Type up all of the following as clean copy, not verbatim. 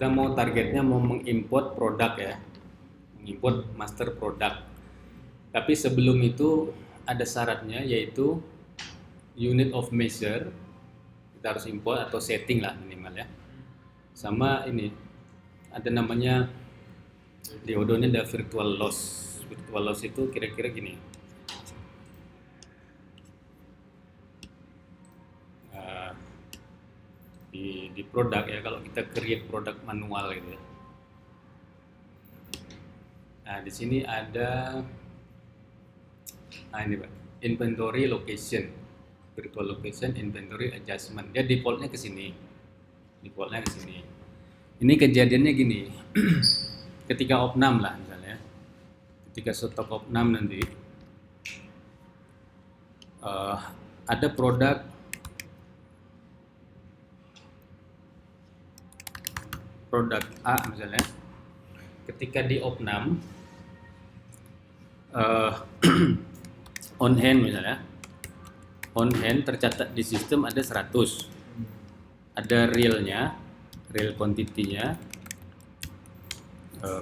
Kita mau targetnya mau mengimport produk ya, mengimport master produk. Tapi sebelum itu ada syaratnya, yaitu unit of measure kita harus import atau setting lah minimal ya. Sama ini ada namanya di Odoo ini ada virtual loss. Virtual loss itu kira-kira gini. Di produk ya, kalau kita create produk manual gitu ya. Nah, di sini ada ini Pak, inventory location, virtual location, inventory adjustment. Dia defaultnya ke sini. Defaultnya ke sini. Ini kejadiannya gini. Ketika opnam lah misalnya. Ketika stok opnam nanti ada produk A misalnya, ketika di opnam on hand misalnya, on hand tercatat di sistem ada 100, ada realnya, real quantity-nya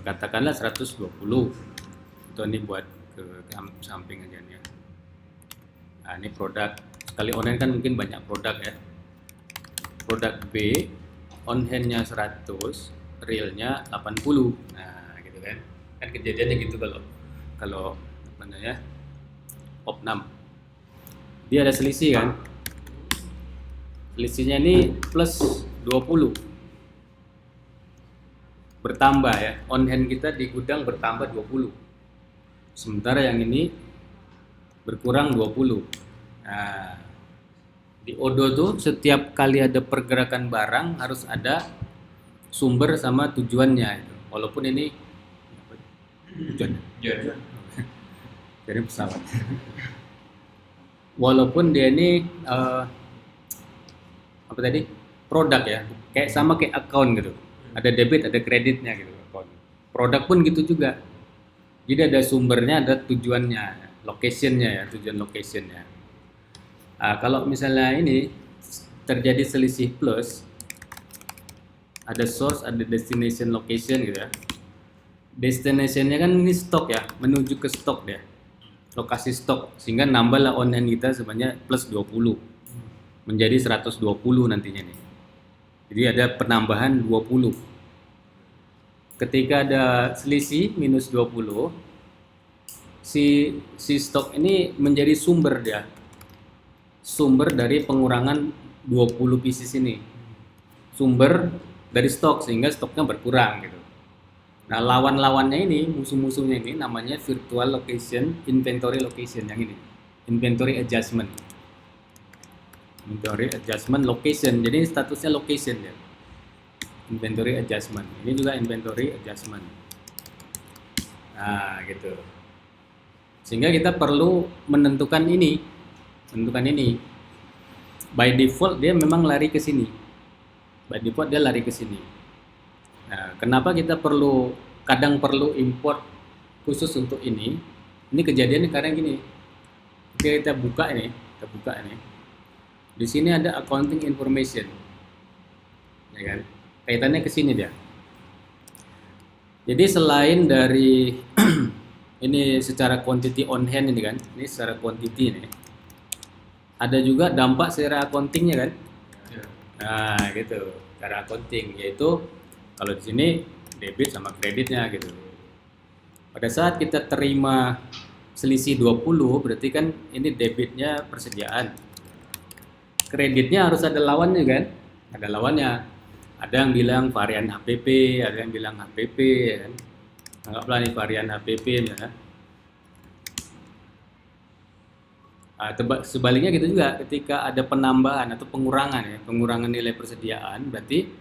katakanlah 120. Itu ini buat ke samping aja nih ya. Nah, ini produk, sekali on hand kan mungkin banyak produk ya. Produk B on hand-nya 100, realnya 80. Nah, gitu kan. Kan kejadiannya gitu kalau apa namanya? Opnam. Dia ada selisih kan? Selisihnya ini plus 20. Bertambah ya. On hand kita di gudang bertambah 20. Sementara yang ini berkurang 20. Nah, di Odoo tuh setiap kali ada pergerakan barang harus ada sumber sama tujuannya. Walaupun ini tujuannya dari pesawat. Walaupun dia ini apa tadi, produk ya, kayak sama kayak account gitu. Ada debit, ada kreditnya gitu. Produk pun gitu juga. Jadi ada sumbernya, ada tujuannya, locationnya ya, tujuan locationnya. Kalau misalnya ini terjadi selisih plus, ada source, ada destination, location gitu ya. Destinationnya kan ini stok ya, menuju ke stok dia, lokasi stok, sehingga nambahlah on hand kita sebanyak plus 20 menjadi 120 nantinya nih. Jadi ada penambahan 20. Ketika ada selisih minus 20, si stok ini menjadi sumber dia. Sumber dari pengurangan 20 pieces ini. Sumber dari stok, sehingga stoknya berkurang gitu. Nah, lawan-lawannya ini, musuh-musuhnya ini namanya virtual location, inventory location yang ini. Inventory adjustment. Inventory adjustment location. Jadi statusnya location ya. Inventory adjustment. Ini juga inventory adjustment. Nah, gitu. Sehingga kita perlu menentukan ini. By default dia memang lari ke sini. By default dia lari ke sini. Nah, kenapa kita kadang perlu import khusus untuk ini? Ini kejadiannya karena gini. Kita buka ini. Di sini ada accounting information. Ya kan? Kaitannya ke sini dia. Jadi selain dari ini secara quantity on hand ini kan, ini secara quantity ini. Ada juga dampak secara accountingnya kan? Ya. Nah, gitu. Secara accounting, yaitu kalau di sini debit sama kreditnya gitu. Pada saat kita terima selisih 20, berarti kan ini debitnya persediaan. Kreditnya harus ada lawannya kan? Ada lawannya. Ada yang bilang varian HPP, ada yang bilang HPP ya kan. Anggaplah nih varian HPP ya. Sebaliknya gitu juga, ketika ada penambahan atau pengurangan nilai persediaan, berarti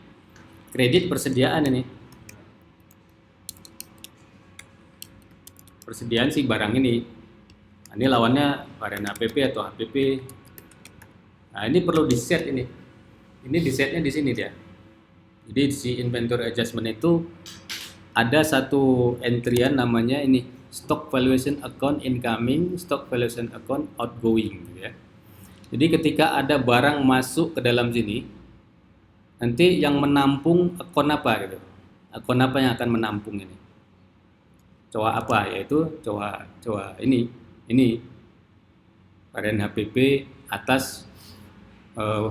kredit persediaan ini. Persediaan si barang ini. Ini lawannya varian HPP atau HPP. Nah, ini perlu di-set ini. Ini di-setnya di sini dia. Jadi si inventory adjustment itu ada satu entryan namanya ini stock valuation account incoming, stock valuation account outgoing gitu ya. Jadi ketika ada barang masuk ke dalam sini, nanti yang menampung akun apa gitu. Akun apa yang akan menampung ini? Coa apa? Yaitu coa ini varian HPP atas eh,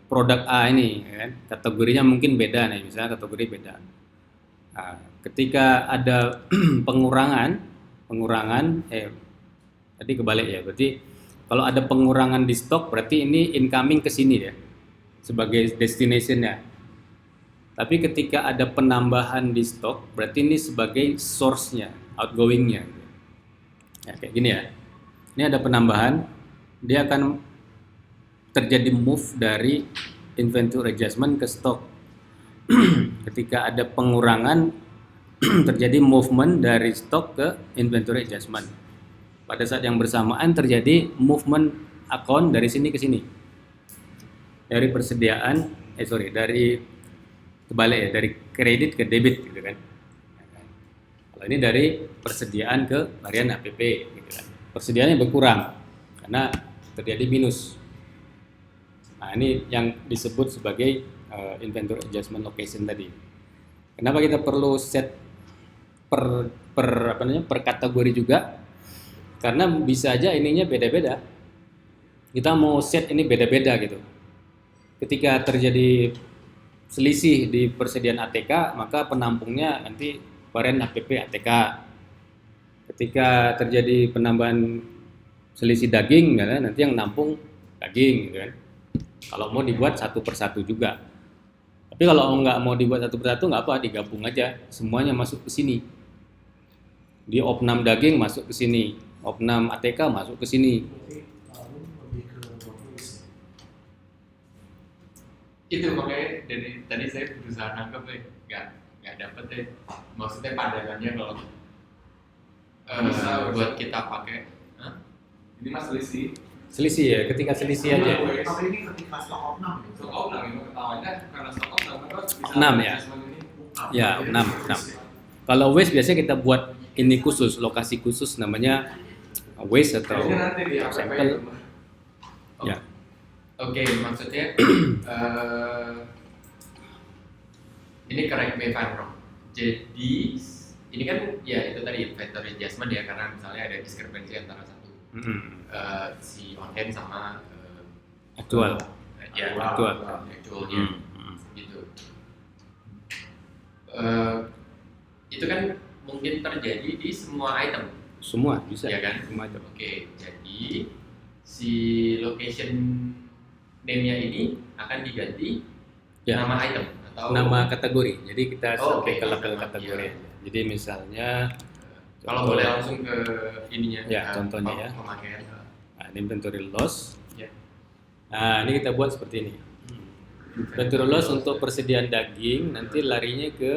produk A ini, ya kan? Kategorinya mungkin beda nih, misalnya kategori beda. Nah, ketika ada pengurangan, tadi kebalik ya, berarti kalau ada pengurangan di stok, berarti ini incoming ke sini ya, sebagai destination-nya. Tapi ketika ada penambahan di stok, berarti ini sebagai source-nya, outgoing-nya. Ya, kayak gini ya. Ini ada penambahan, dia akan terjadi move dari inventory adjustment ke stok. Ketika ada pengurangan, terjadi movement dari stok ke inventory adjustment. Pada saat yang bersamaan terjadi movement account dari sini ke sini. Dari persediaan, dari kebalik ya, dari kredit ke debit gitu kan. Kalau ini dari persediaan ke varian HPP gitu kan. Persediaannya berkurang karena terjadi minus. Nah, ini yang disebut sebagai inventory adjustment location tadi. Kenapa kita perlu set per kategori juga? Karena bisa aja ininya beda-beda. Kita mau set ini beda-beda gitu. Ketika terjadi selisih di persediaan ATK, maka penampungnya nanti varian HPP ATK. Ketika terjadi penambahan selisih daging, ya, nanti yang nampung daging, gitu kan. Kalau mau dibuat satu persatu juga. Tapi kalau nggak mau dibuat satu persatu, nggak apa, digabung aja. Semuanya masuk ke sini. Di opnam daging masuk ke sini, opnam ATK masuk ke sini. Itu makanya dari tadi saya berusaha nangkep nggak dapet deh. Maksudnya pandangannya kalau buat kita pakai. Ini mas Selisih ya, ketika selisih aja. Tapi ini ketika stok opnam. Stok opnam itu ketahuannya karena stok opnam bisa 6 ya. Ya, 6. Kalau waste biasanya kita buat ini khusus, lokasi khusus namanya waste atau sampel. Ya. Oke, maksudnya ini correct me if I'm wrong. Jadi ini kan ya itu tadi inventory adjustment ya, karena misalnya ada diskrepensi antara satu si on hand sama Aktual. Ya, actualnya gitu. Itu kan mungkin terjadi di semua item. Semua bisa ya kan? Semua item. Oke, jadi si location name-nya ini akan diganti nama item atau nama kategori. Jadi kita sampai ke level nama, kategori. Ya. Jadi misalnya kalau boleh langsung ke ininya. Ya, contohnya ya. Pemakaian. Nah, ini inventory loss. Ya. Nah, ini kita buat seperti ini. Inventory loss untuk persediaan daging nanti larinya ke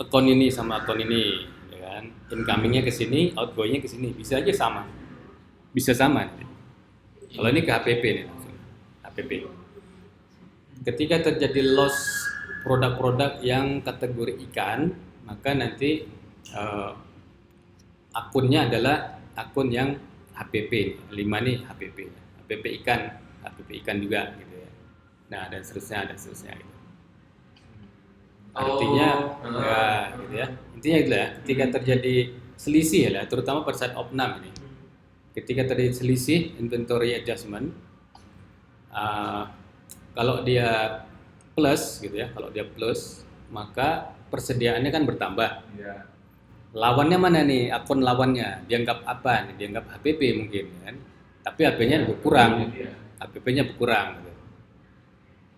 akun ini sama akun ini, ya kan? Incomingnya ke sini, outgoingnya ke sini. Bisa aja sama. Bisa sama. Kalau ini ke HPP nih langsung. HPP. Ketika terjadi loss produk-produk yang kategori ikan, maka nanti akunnya adalah akun yang HPP. 5 nih HPP. HPP ikan juga gitu ya. Nah, dan seterusnya gitu. Artinya ya gitu ya. Intinya gitu ya, ketika terjadi selisih ya, terutama pada saat opnam ini. Ketika terjadi selisih inventory adjustment, kalau dia plus gitu ya, kalau dia plus maka persediaannya kan bertambah. Ya. Lawannya mana nih? Akun lawannya dianggap apa nih? Dianggap HPP mungkin kan. Tapi HP-nya berkurang. HPP-nya berkurang gitu.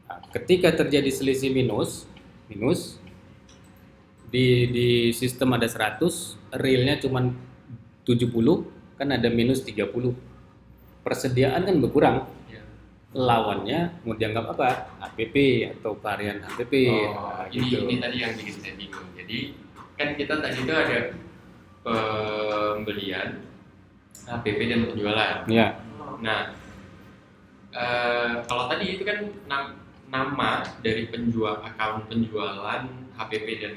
Nah, ketika terjadi selisih minus di sistem ada 100, realnya cuma 70, kan ada minus 30. Persediaan kan berkurang. Lawannya mau dianggap apa? HPP atau varian HPP. Ini tadi yang bikin saya bingung. Jadi kan kita tadi itu ada pembelian HPP dan penjualan. Ya. Nah, kalau tadi itu kan nama dari akun penjualan HPP dan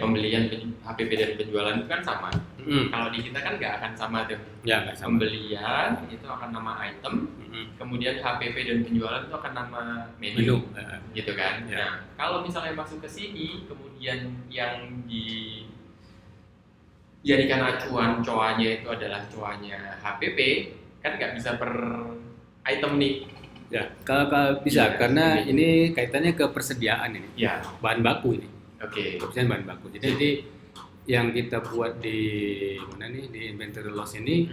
pembelian HPP dan penjualan itu kan sama. Kalau di kita kan nggak akan sama tuh. Ya, nggak sama. Pembelian itu akan nama item, kemudian HPP dan penjualan itu akan nama Menu. menu, gitu kan. Ya. Nah, kalau misalnya masuk ke sini, kemudian yang dijadikan acuan coanya itu adalah coanya HPP, kan nggak bisa per item nih. Ya, kalau bisa Iya, karena jadi- ini kaitannya ke persediaan ini, Ya, bahan baku ini. oke. Keputusan bahan baku. Jadi yang kita buat di mana nih di inventory loss ini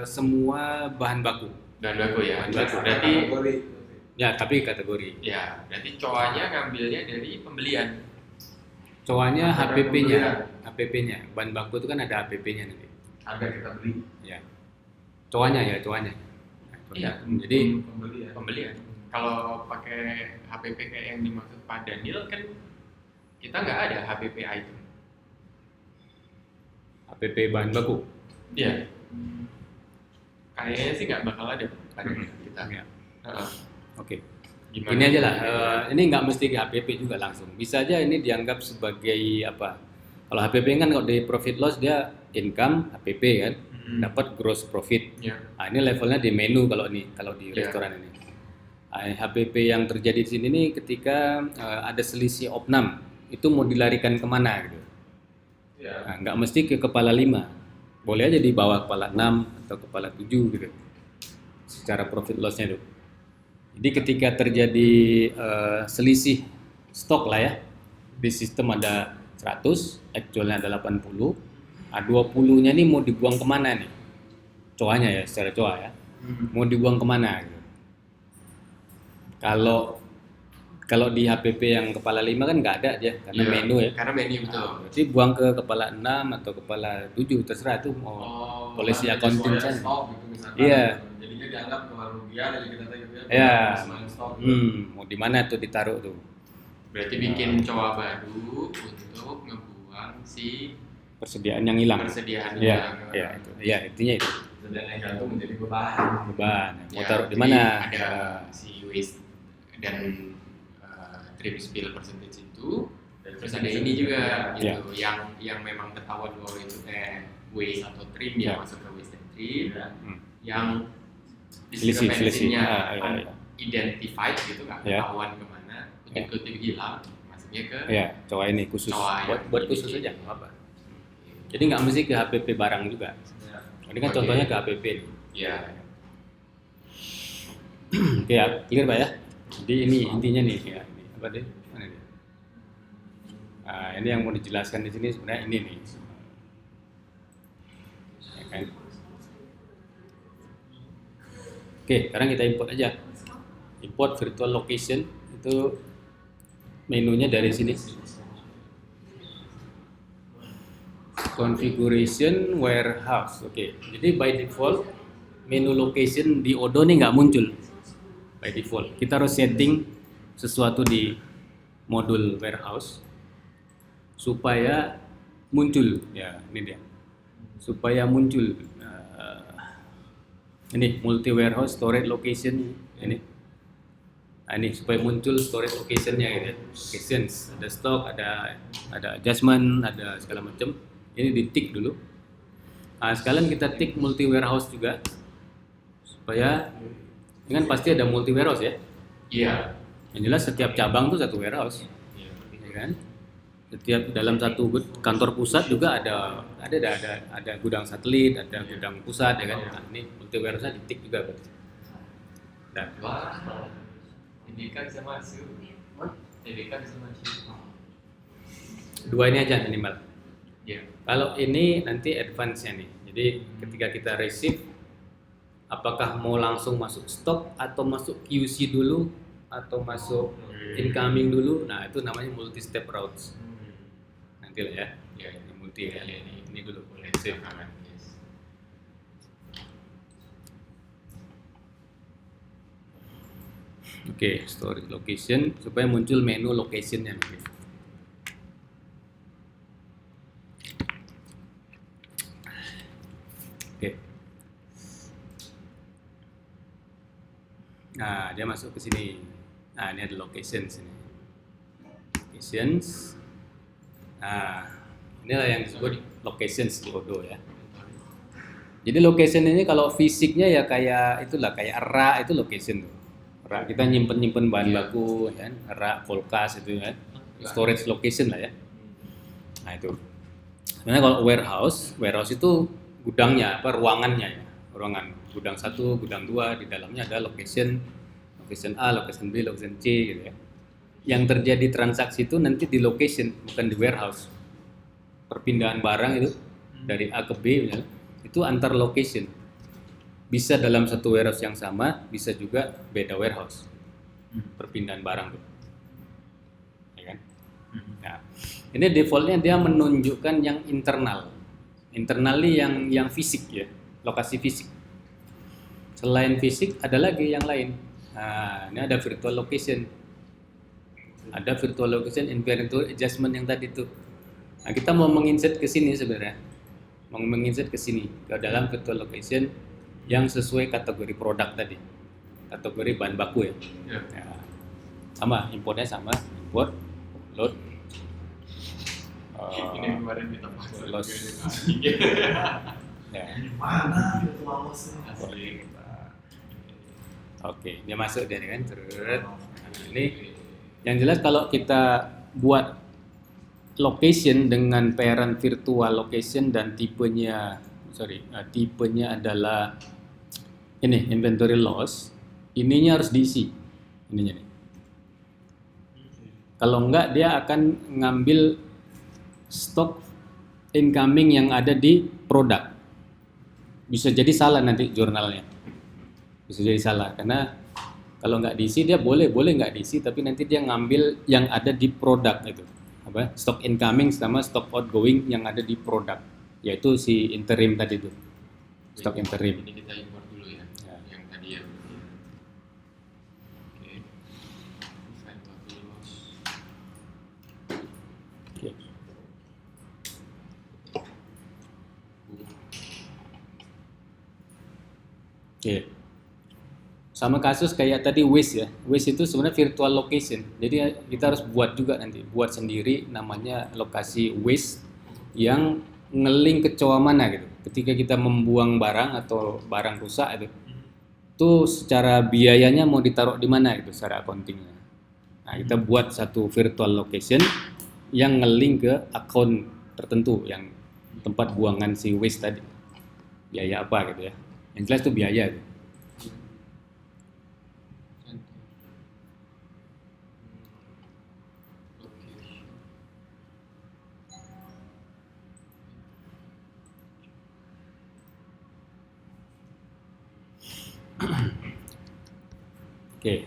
semua bahan baku. Bahan baku ya. Bahan baku. Berarti Ya, tapi kategori. ya, berarti coanya ngambilnya dari pembelian. Coanya Ada HPP-nya, pembelian. HPP-nya. Bahan baku itu kan ada HPP-nya nanti. Harga kita beli. Ya. Coanya ya, coanya. Iya. Jadi pembelian. Pembelian. Kalau pakai HPP kayak yang dimaksud Pak Daniel kan kita nggak ada HPP item. HPP bahan baku. Iya. Kayaknya sih nggak bakal ada pada kita. Ya. Heeh. Oke. Gimana? Ini aja lah. Ini nggak mesti ke HPP juga langsung. Bisa aja ini dianggap sebagai apa? Kalau HPP kan kalau di profit loss dia income HPP kan, dapat gross profit. Ya. Nah, ini levelnya di menu kalau di Ya. restoran ini. HPP yang terjadi di sini nih ketika ada selisih opnam itu mau dilarikan kemana gitu. Ya. Nah, nggak mesti ke kepala 5, boleh aja di bawah kepala 6 atau kepala 7 gitu secara profit lossnya tuh. Jadi ketika terjadi selisih stok lah ya, di sistem ada 100, actualnya ada 80, 20 nya nih mau dibuang kemana nih? Coanya ya, secara coa ya, mau dibuang kemana gitu. Kalau di HPP yang kepala 5 kan nggak ada aja karena Iya, menu ya. Karena menu betul. Berarti buang ke kepala 6 atau kepala 7 terserah tuh mau polisi bukan accounting sesuai saja. stok gitu misalkan. Iya. Jadinya dianggap kerugian jadi kita tahu gitu ya. Iya. Selain stok. Mau di mana tuh ditaruh tuh? Berarti bikin coa baru untuk ngebuang si Persediaan yang hilang. persediaan Ya, yang ya itu. Ya, intinya itu. Dan yang gantung menjadi beban. Beban. Mau Ya, taruh di jadi mana? Ada si waste dan trim spill percentage itu. Terus ada ini juga Ya. gitu yang memang ketahuan bahwa itu waste atau trim ya Ya. masuk ke waste and trim Ya. yang Selisih. discrepancy-nya Ya. identified gitu nggak Ya. ketahuan kemana kutip-kutip hilang masuknya ke Ya, coa ini khusus. Coa ya. Buat khusus aja, nggak apa. Jadi nggak mesti ke HPP barang juga. Ya. Ini kan Oke. contohnya ke HPP nih. ya Oke ya, clear Pak ya. Jadi ini intinya nih ya. Ini apa deh? Mana dia? Nah, ini yang mau dijelaskan di sini sebenarnya ini nih. Ya kan? Oke, sekarang kita import aja. Import virtual location itu menunya dari sini. Configuration warehouse. Oke, jadi by default menu location di Odoo nih nggak muncul. By default, kita harus setting sesuatu di modul warehouse supaya muncul. Ya, ini dia. Supaya muncul. Ini multi warehouse storage location ini. Nah, ini supaya muncul storage locationnya gitu ya. Locations, ada stock, ada adjustment, ada segala macam. Ini di tick dulu. Nah, sekalian kita tick multi warehouse juga supaya ini kan pasti ada multi warehouse ya. iya Yang jelas setiap cabang tuh satu warehouse, ya kan? Setiap dalam satu kantor pusat juga ada gudang satelit, ada gudang pusat, ya kan? Nah, ini multi warehouse di tick juga berarti. Nah, wah ini kan bisa masuk ini kan bisa masuk dua ini aja minimal. ya Kalau ini nanti advance-nya nih. Jadi ketika kita receive, apakah mau langsung masuk stok atau masuk QC dulu atau masuk incoming dulu? Nah, itu namanya multi step routes. Nanti lah ya. ya Ini multi ya. Ya, Ini dulu. boleh Save. yes. Oke, storage location supaya muncul menu location-nya nanti. Oke. Nah, dia masuk ke sini. Nah, ini ada locations ini. Locations. Nah, Inilah yang disebut locations di Odoo ya. Jadi location ini kalau fisiknya ya kayak itulah, kayak rak itu location tuh. Rak kita nyimpen bahan baku ya, rak kulkas itu ya. Storage location lah ya. Nah itu. Sebenarnya kalau warehouse itu gudangnya, ruangannya ya. Ruangan gudang 1, gudang 2, di dalamnya ada location A, location B, location C gitu ya. Yang terjadi transaksi itu nanti di location, bukan di warehouse. Perpindahan barang itu dari A ke B misalnya, itu antar location. Bisa dalam satu warehouse yang sama, bisa juga beda warehouse. Perpindahan barang tuh. Ya kan? Nah, ini defaultnya dia menunjukkan yang internal. Internally yang fisik ya, lokasi fisik. Selain fisik ada lagi yang lain. Nah, ini ada virtual location. Ada virtual location inventory adjustment yang tadi tuh. Nah, kita mau menginsert ke sini sebenarnya. Mau menginsert ke sini ke dalam virtual location yang sesuai kategori produk tadi. Kategori bahan baku ya. Nah, sama, importnya sama, import, load. Ini kemarin kita bahas Loss. Ya. Mana virtual loss? Oke, dia masuk dari kan terus. Nah, ini yang jelas kalau kita buat location dengan parent virtual location dan tipenya adalah ini inventory loss, ininya harus diisi ininya nih. Kalau enggak dia akan ngambil stok incoming yang ada di produk. Bisa jadi salah nanti jurnalnya. Bisa jadi salah karena kalau nggak diisi dia boleh nggak diisi, tapi nanti dia ngambil yang ada di produk itu. Apa? Stok incoming sama stok outgoing yang ada di produk, yaitu si interim tadi itu. Stok interim. Ini kita import dulu ya. Yang tadi ya. Oke. Inventory loss. Oke. Oke. Sama kasus kayak tadi waste ya. Waste itu sebenarnya virtual location. Jadi kita harus buat juga nanti, buat sendiri namanya lokasi waste yang ngeling ke cowok mana gitu. Ketika kita membuang barang atau barang rusak itu secara biayanya mau ditaruh di mana gitu secara accountingnya. Nah, kita buat satu virtual location yang ngeling ke akun tertentu yang tempat buangan si waste tadi. Biaya apa gitu ya. Yang jelas itu biaya gitu. Oke.